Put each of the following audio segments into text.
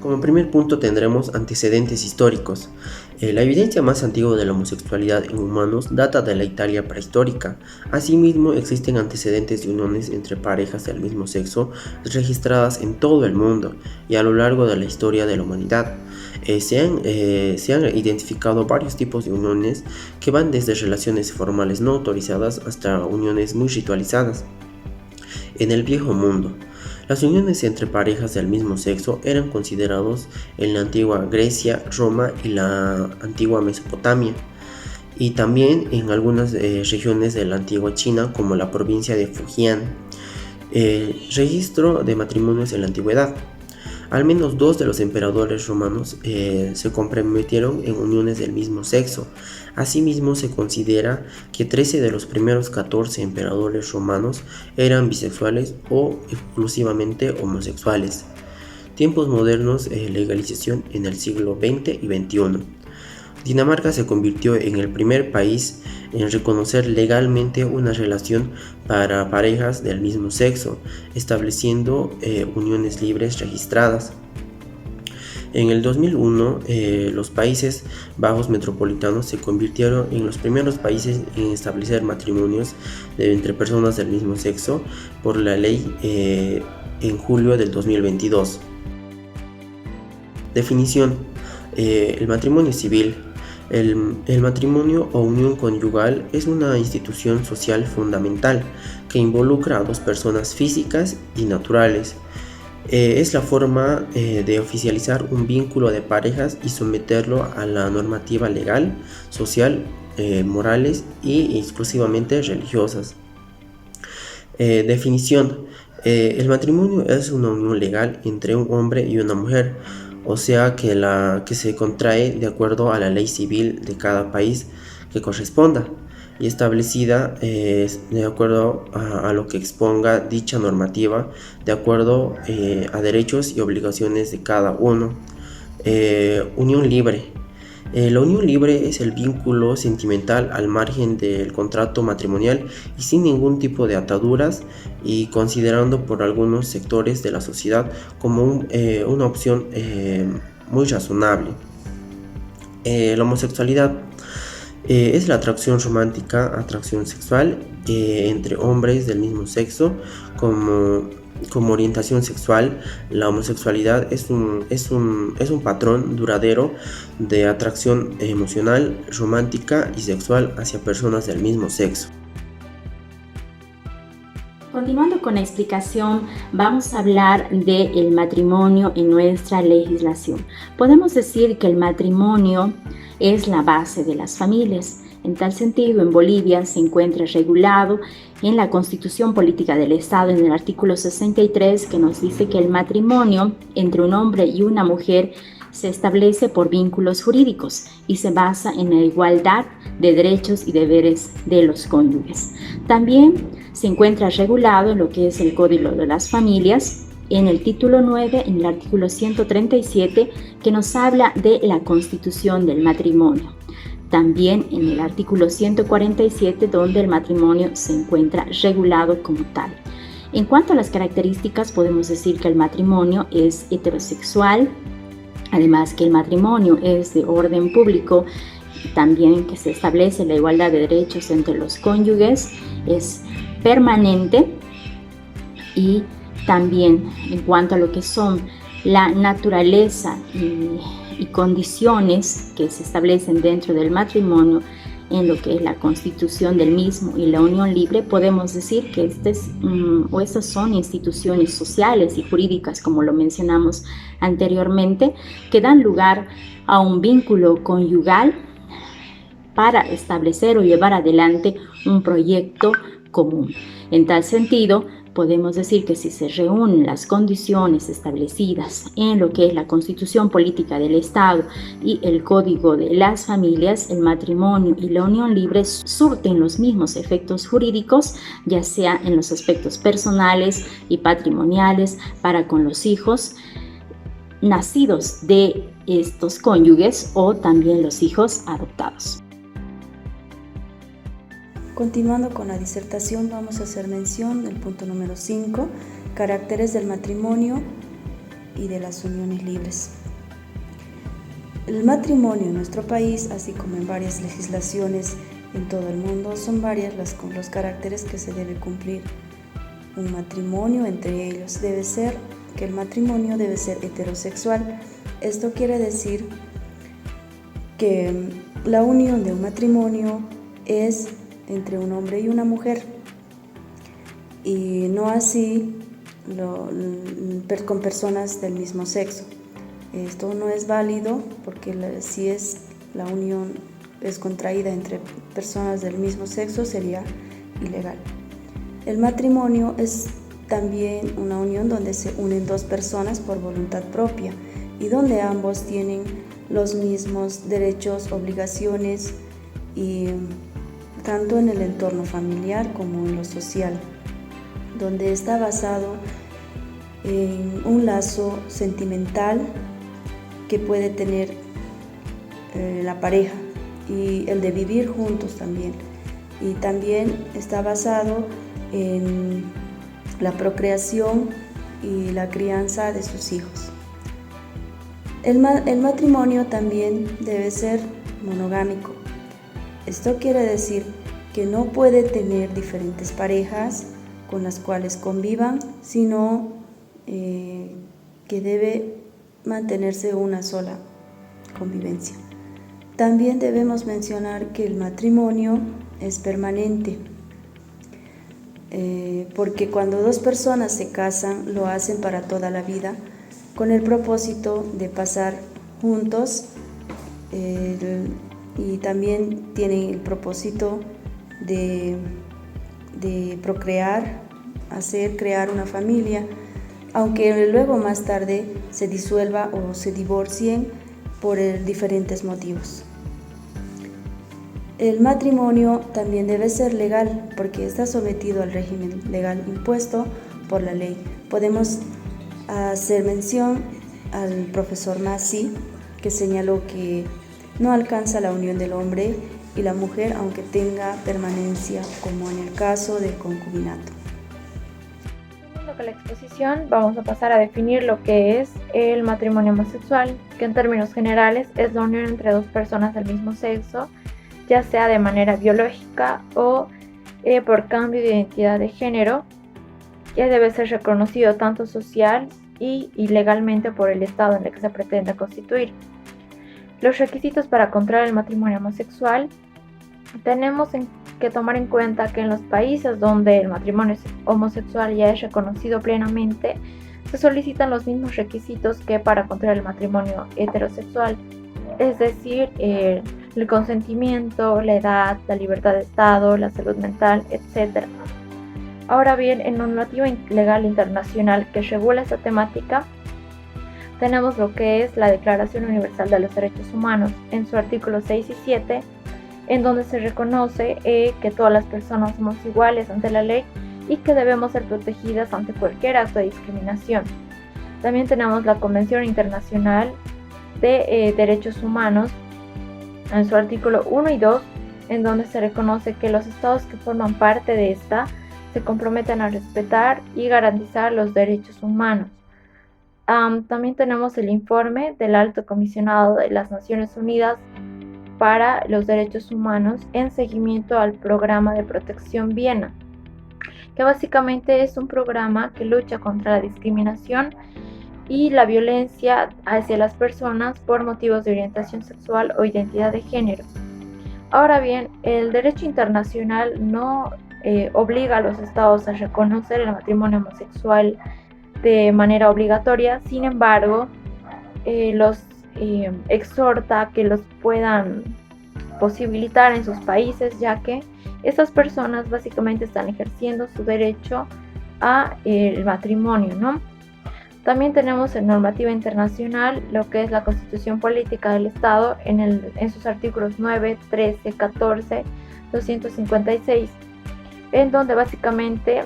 Como primer punto tendremos antecedentes históricos. La evidencia más antigua de la homosexualidad en humanos data de la Italia prehistórica. Asimismo, existen antecedentes de uniones entre parejas del mismo sexo registradas en todo el mundo y a lo largo de la historia de la humanidad. Se han identificado varios tipos de uniones que van desde relaciones formales no autorizadas hasta uniones muy ritualizadas. En el Viejo Mundo, las uniones entre parejas del mismo sexo eran considerados en la antigua Grecia, Roma y la antigua Mesopotamia, y también en algunas regiones de la antigua China, como la provincia de Fujian. Registro de matrimonios en la antigüedad. Al menos 2 de los emperadores romanos se comprometieron en uniones del mismo sexo. Asimismo, se considera que 13 de los primeros 14 emperadores romanos eran bisexuales o exclusivamente homosexuales. Tiempos modernos, legalización en el siglo XX y XXI. Dinamarca se convirtió en el primer país en reconocer legalmente una relación para parejas del mismo sexo, estableciendo uniones libres registradas. En el 2001, los Países Bajos metropolitanos se convirtieron en los primeros países en establecer matrimonios entre personas del mismo sexo por la ley en julio del 2022. Definición: el matrimonio civil. El matrimonio o unión conyugal es una institución social fundamental que involucra a 2 personas físicas y naturales. Es la forma de oficializar un vínculo de parejas y someterlo a la normativa legal, social, morales y exclusivamente religiosas. Definición: el matrimonio es una unión legal entre un hombre y una mujer, o sea que se contrae de acuerdo a la ley civil de cada país que corresponda y establecida de acuerdo a lo que exponga dicha normativa, de acuerdo a derechos y obligaciones de cada uno. Unión libre. La unión libre es el vínculo sentimental al margen del contrato matrimonial y sin ningún tipo de ataduras, y considerando por algunos sectores de la sociedad como una opción muy razonable. La homosexualidad es la atracción romántica, atracción sexual entre hombres del mismo sexo como orientación sexual. La homosexualidad es un patrón duradero de atracción emocional, romántica y sexual hacia personas del mismo sexo. Continuando con la explicación, vamos a hablar del matrimonio en nuestra legislación. Podemos decir que el matrimonio es la base de las familias. En tal sentido, en Bolivia se encuentra regulado en la Constitución Política del Estado, en el artículo 63, que nos dice que el matrimonio entre un hombre y una mujer se establece por vínculos jurídicos y se basa en la igualdad de derechos y deberes de los cónyuges. También se encuentra regulado en lo que es el Código de las Familias, en el título 9, en el artículo 137, que nos habla de la constitución del matrimonio. También en el artículo 147, donde el matrimonio se encuentra regulado como tal. En cuanto a las características, podemos decir que el matrimonio es heterosexual, además que el matrimonio es de orden público, también que se establece la igualdad de derechos entre los cónyuges, es permanente, y también en cuanto a lo que son la naturaleza y condiciones que se establecen dentro del matrimonio en lo que es la constitución del mismo y la unión libre, podemos decir que estas son instituciones sociales y jurídicas, como lo mencionamos anteriormente, que dan lugar a un vínculo conyugal para establecer o llevar adelante un proyecto común. En tal sentido, podemos decir que si se reúnen las condiciones establecidas en lo que es la Constitución Política del Estado y el Código de las Familias, el matrimonio y la unión libre surten los mismos efectos jurídicos, ya sea en los aspectos personales y patrimoniales para con los hijos nacidos de estos cónyuges o también los hijos adoptados. Continuando con la disertación, vamos a hacer mención del punto número 5, caracteres del matrimonio y de las uniones libres. El matrimonio en nuestro país, así como en varias legislaciones en todo el mundo, son varias los caracteres que se debe cumplir. Un matrimonio, entre ellos, el matrimonio debe ser heterosexual. Esto quiere decir que la unión de un matrimonio es entre un hombre y una mujer, y no así con personas del mismo sexo. Esto no es válido porque si la unión es contraída entre personas del mismo sexo, sería ilegal. El matrimonio es también una unión donde se unen dos personas por voluntad propia y donde ambos tienen los mismos derechos, obligaciones, y tanto en el entorno familiar como en lo social, donde está basado en un lazo sentimental que puede tener la pareja y el de vivir juntos también. Y también está basado en la procreación y la crianza de sus hijos. El matrimonio también debe ser monogámico. Esto quiere decir que no puede tener diferentes parejas con las cuales convivan, sino que debe mantenerse una sola convivencia. También debemos mencionar que el matrimonio es permanente, porque cuando dos personas se casan lo hacen para toda la vida con el propósito de pasar juntos, y también tienen el propósito de procrear, crear una familia, aunque luego más tarde se disuelva o se divorcien por diferentes motivos. El matrimonio también debe ser legal porque está sometido al régimen legal impuesto por la ley. Podemos hacer mención al profesor Massi, que señaló que no alcanza la unión del hombre y la mujer aunque tenga permanencia, como en el caso del concubinato. Con la exposición vamos a pasar a definir lo que es el matrimonio homosexual, que en términos generales es la unión entre dos personas del mismo sexo, ya sea de manera biológica o por cambio de identidad de género, que debe ser reconocido tanto social y legalmente por el estado en el que se pretende constituir. Los requisitos para contraer el matrimonio homosexual: tenemos que tomar en cuenta que en los países donde el matrimonio homosexual ya es reconocido plenamente, se solicitan los mismos requisitos que para contraer el matrimonio heterosexual, es decir, el consentimiento, la edad, la libertad de estado, la salud mental, etc. Ahora bien, en la normativa legal internacional que regula esta temática, tenemos lo que es la Declaración Universal de los Derechos Humanos, en su artículo 6 y 7, en donde se reconoce que todas las personas somos iguales ante la ley y que debemos ser protegidas ante cualquier acto de discriminación. También tenemos la Convención Internacional de Derechos Humanos, en su artículo 1 y 2, en donde se reconoce que los estados que forman parte de esta se comprometen a respetar y garantizar los derechos humanos. También tenemos el informe del Alto Comisionado de las Naciones Unidas para los Derechos Humanos en seguimiento al Programa de Protección Viena, que básicamente es un programa que lucha contra la discriminación y la violencia hacia las personas por motivos de orientación sexual o identidad de género. Ahora bien, el derecho internacional no obliga a los estados a reconocer el matrimonio homosexual de manera obligatoria. Sin embargo, los exhorta a que los puedan posibilitar en sus países, ya que estas personas básicamente están ejerciendo su derecho a el matrimonio, ¿no? También tenemos en normativa internacional lo que es la Constitución Política del Estado en sus artículos 9, 13, 14, 256, en donde básicamente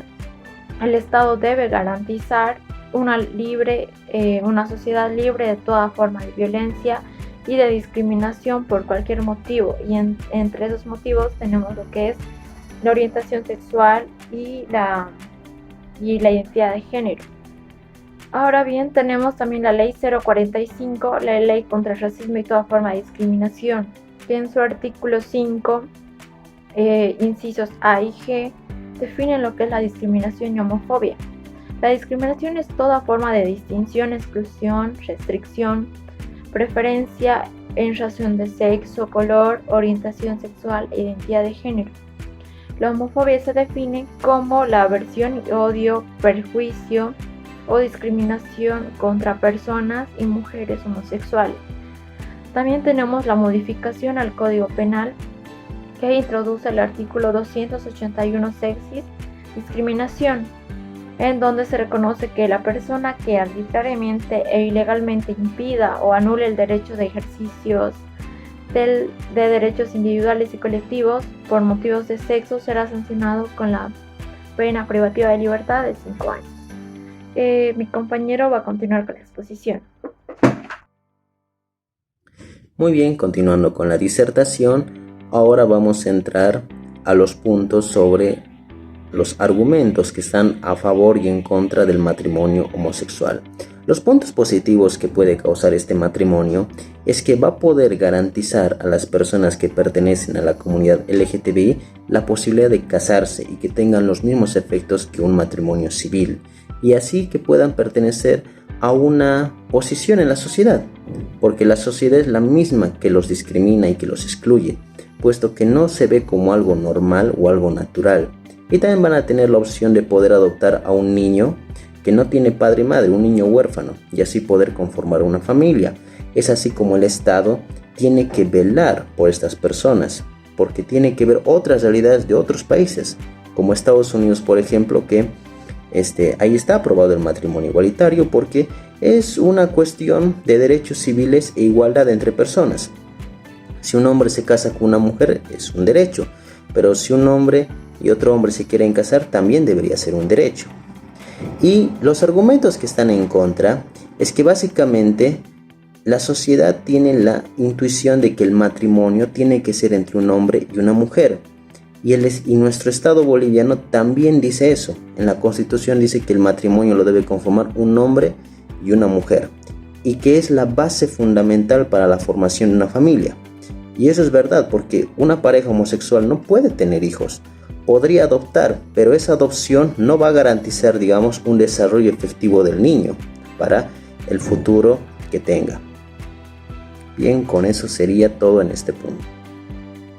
el Estado debe garantizar una sociedad libre de toda forma de violencia y de discriminación por cualquier motivo, y entre esos motivos tenemos lo que es la orientación sexual y la identidad de género. Ahora bien, tenemos también la Ley 045, la Ley contra el Racismo y toda forma de discriminación, que en su artículo 5, incisos A y G, definen lo que es la discriminación y homofobia. La discriminación es toda forma de distinción, exclusión, restricción, preferencia en razón de sexo, color, orientación sexual e identidad de género. La homofobia se define como la aversión y odio, perjuicio o discriminación contra personas y mujeres homosexuales. También tenemos la modificación al Código Penal, que introduce el artículo 281 sexis, discriminación, en donde se reconoce que la persona que arbitrariamente e ilegalmente impida o anule el derecho de ejercicios de derechos individuales y colectivos por motivos de sexo será sancionado con la pena privativa de libertad de 5 años. Mi compañero va a continuar con la exposición. Muy bien, continuando con la disertación, ahora vamos a entrar a los puntos sobre los argumentos que están a favor y en contra del matrimonio homosexual. Los puntos positivos que puede causar este matrimonio es que va a poder garantizar a las personas que pertenecen a la comunidad LGTBI la posibilidad de casarse y que tengan los mismos efectos que un matrimonio civil, y así que puedan pertenecer a una posición en la sociedad, porque la sociedad es la misma que los discrimina y que los excluye, puesto que no se ve como algo normal o algo natural. Y también van a tener la opción de poder adoptar a un niño que no tiene padre y madre, un niño huérfano, y así poder conformar una familia. Es así como el Estado tiene que velar por estas personas, porque tiene que ver otras realidades de otros países, como Estados Unidos, por ejemplo, que ahí está aprobado el matrimonio igualitario porque es una cuestión de derechos civiles e igualdad entre personas. Si un hombre se casa con una mujer es un derecho, pero si un hombre y otro hombre se quieren casar también debería ser un derecho. Y los argumentos que están en contra es que básicamente la sociedad tiene la intuición de que el matrimonio tiene que ser entre un hombre y una mujer. Y nuestro Estado boliviano también dice eso. En la Constitución dice que el matrimonio lo debe conformar un hombre y una mujer, y que es la base fundamental para la formación de una familia. Y eso es verdad, porque una pareja homosexual no puede tener hijos. Podría adoptar, pero esa adopción no va a garantizar, digamos, un desarrollo efectivo del niño para el futuro que tenga. Bien, con eso sería todo en este punto.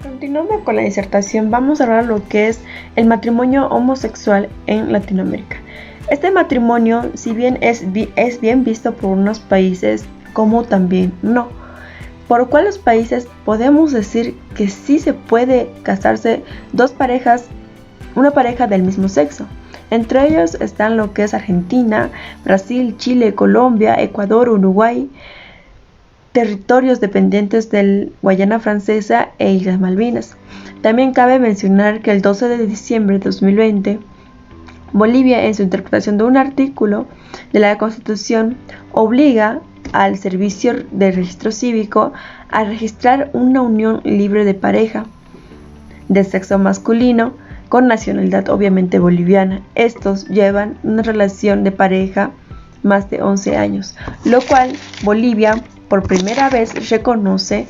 Continuando con la disertación, vamos a hablar lo que es el matrimonio homosexual en Latinoamérica. Este matrimonio, si bien es bien visto por unos países, como también no. ¿Por cuáles países podemos decir que sí se puede casarse una pareja del mismo sexo? Entre ellos están lo que es Argentina, Brasil, Chile, Colombia, Ecuador, Uruguay, territorios dependientes del Guayana Francesa e Islas Malvinas. También cabe mencionar que el 12 de diciembre de 2020, Bolivia, en su interpretación de un artículo de la Constitución, obliga al Servicio de Registro Cívico a registrar una unión libre de pareja de sexo masculino con nacionalidad obviamente boliviana. Estos llevan una relación de pareja más de 11 años, lo cual Bolivia por primera vez reconoce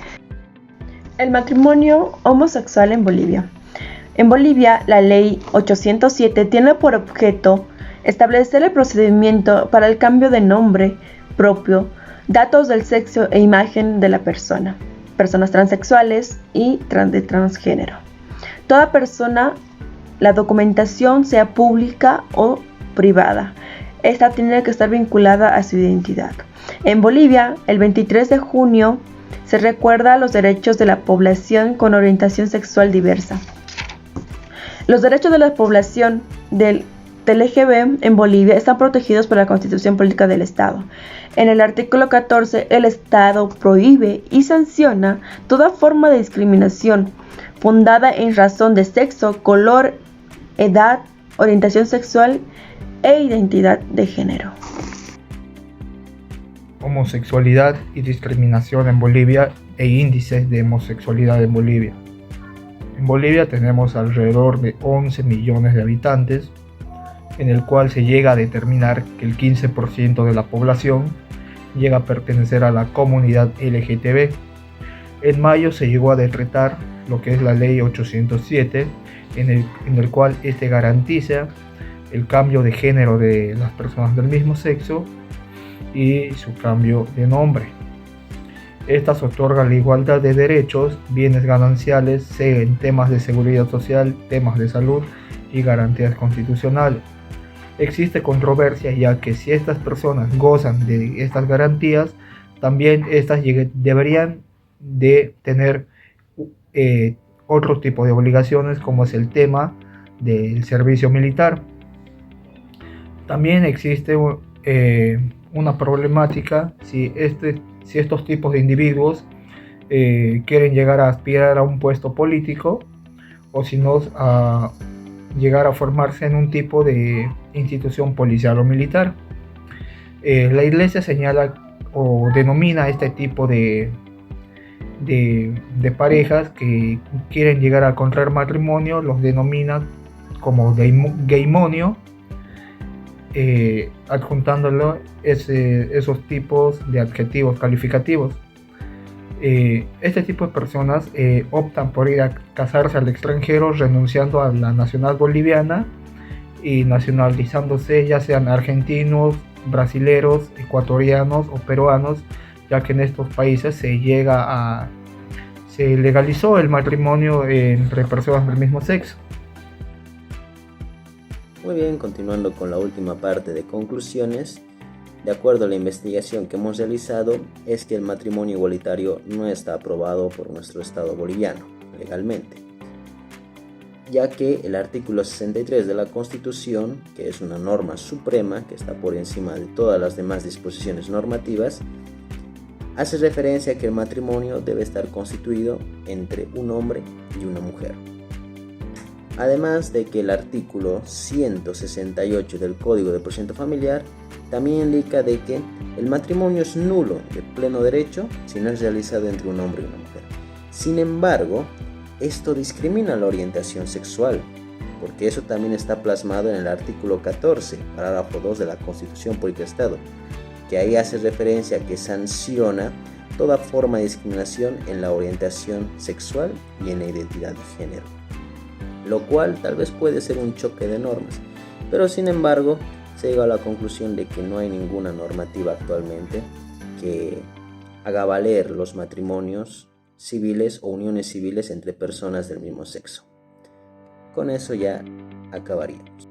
el matrimonio homosexual en Bolivia. En Bolivia, la ley 807 tiene por objeto establecer el procedimiento para el cambio de nombre propio, datos del sexo e imagen de la persona, personas transexuales y de transgénero. Toda persona, la documentación sea pública o privada, esta tiene que estar vinculada a su identidad. En Bolivia, el 23 de junio se recuerda los derechos de la población con orientación sexual diversa. Los derechos de la población del LGB en Bolivia están protegidos por la Constitución Política del Estado. En el artículo 14, el Estado prohíbe y sanciona toda forma de discriminación fundada en razón de sexo, color, edad, orientación sexual e identidad de género. Homosexualidad y discriminación en Bolivia e índices de homosexualidad en Bolivia. En Bolivia tenemos alrededor de 11 millones de habitantes. en el cual se llega a determinar que el 15% de la población llega a pertenecer a la comunidad LGTB. En mayo se llegó a decretar lo que es la ley 807, en el cual garantiza el cambio de género de las personas del mismo sexo y su cambio de nombre. Estas otorgan la igualdad de derechos, bienes gananciales, sea en temas de seguridad social, temas de salud y garantías constitucionales. Existe controversia, ya que si estas personas gozan de estas garantías, también estas deberían de tener otro tipo de obligaciones, como es el tema del servicio militar. También existe una problemática si estos tipos de individuos quieren llegar a aspirar a un puesto político, o si no a llegar a formarse en un tipo de institución policial o militar. La Iglesia señala o denomina este tipo de parejas que quieren llegar a contraer matrimonio, los denomina como gaymonio, adjuntándolo esos tipos de adjetivos calificativos. Este tipo de personas optan por ir a casarse al extranjero, renunciando a la nacional boliviana y nacionalizándose, ya sean argentinos, brasileros, ecuatorianos o peruanos, ya que en estos países se legalizó el matrimonio entre personas del mismo sexo. Muy bien, continuando con la última parte de conclusiones. De acuerdo a la investigación que hemos realizado, es que el matrimonio igualitario no está aprobado por nuestro Estado boliviano legalmente, ya que el artículo 63 de la Constitución, que es una norma suprema que está por encima de todas las demás disposiciones normativas, hace referencia a que el matrimonio debe estar constituido entre un hombre y una mujer. Además de que el artículo 168 del Código de Procedimiento Familiar también indica de que el matrimonio es nulo de pleno derecho si no es realizado entre un hombre y una mujer. Sin embargo, esto discrimina la orientación sexual, porque eso también está plasmado en el artículo 14, parágrafo 2 de la Constitución Política del Estado, que ahí hace referencia a que sanciona toda forma de discriminación en la orientación sexual y en la identidad de género, lo cual tal vez puede ser un choque de normas, pero sin embargo se llega a la conclusión de que no hay ninguna normativa actualmente que haga valer los matrimonios civiles o uniones civiles entre personas del mismo sexo. Con eso ya acabaríamos.